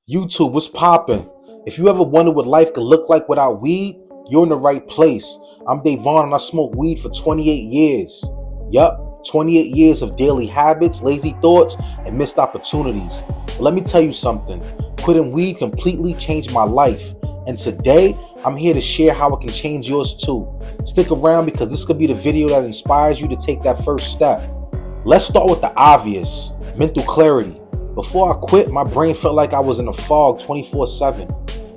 YouTube, what's poppin'? If you ever wondered what life could look like without weed, you're in the right place. I'm Davon and I smoked weed for 28 years. Yup, 28 years of daily habits, lazy thoughts, and missed opportunities. But let me tell you something. Quitting weed completely changed my life. And today, I'm here to share how it can change yours too. Stick around because this could be the video that inspires you to take that first step. Let's start with the obvious, mental clarity. Before I quit, my brain felt like I was in a fog 24/7.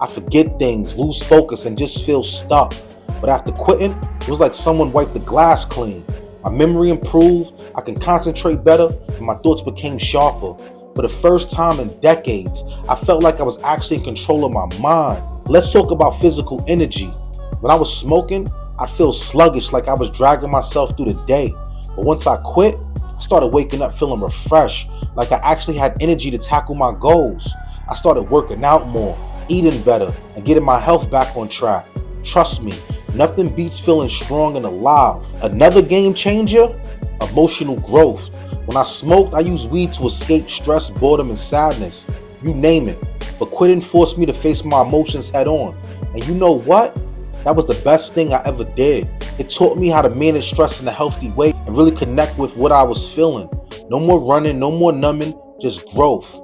I forget things, lose focus, and just feel stuck. But after quitting, it was like someone wiped the glass clean. My memory improved, I can concentrate better, and my thoughts became sharper. For the first time in decades, I felt like I was actually in control of my mind. Let's talk about physical energy. When I was smoking, I'd feel sluggish, like I was dragging myself through the day. But once I quit, I started waking up feeling refreshed, like I actually had energy to tackle my goals. I started working out more, eating better, and getting my health back on track. Trust me, nothing beats feeling strong and alive. Another game changer, emotional growth. When I smoked, I used weed to escape stress, boredom, and sadness. You name it. But quitting forced me to face my emotions head on. And you know what? That was the best thing I ever did. It taught me how to manage stress in a healthy way and really connect with what I was feeling. No more running, no more numbing, just growth.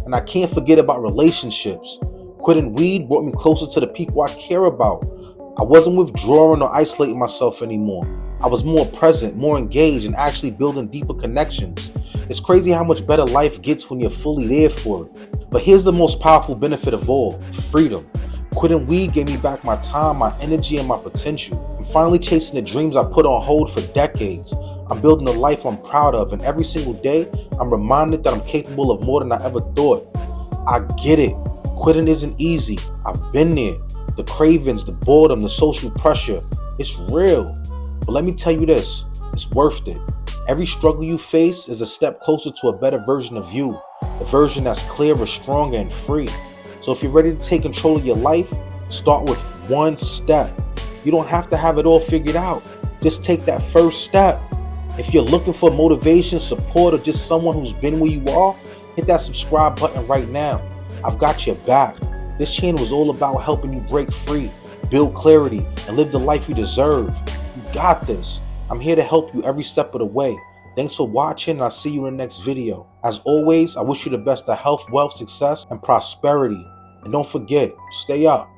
And I can't forget about relationships. Quitting weed brought me closer to the people I care about. I wasn't withdrawing or isolating myself anymore. I was more present, more engaged, and actually building deeper connections. It's crazy how much better life gets when you're fully there for it. But here's the most powerful benefit of all, freedom. Quitting weed gave me back my time, my energy, and my potential. I'm finally chasing the dreams I put on hold for decades. I'm building a life I'm proud of, and every single day, I'm reminded that I'm capable of more than I ever thought. I get it. Quitting isn't easy. I've been there. The cravings, the boredom, the social pressure, it's real. But let me tell you this, it's worth it. Every struggle you face is a step closer to a better version of you, a version that's clearer, stronger, and free. So if you're ready to take control of your life, start with one step. You don't have to have it all figured out. Just take that first step. If you're looking for motivation, support, or just someone who's been where you are, hit that subscribe button right now. I've got your back. This channel is all about helping you break free, build clarity, and live the life you deserve. You got this. I'm here to help you every step of the way. Thanks for watching, and I'll see you in the next video. As always, I wish you the best of health, wealth, success, and prosperity. And don't forget, stay up.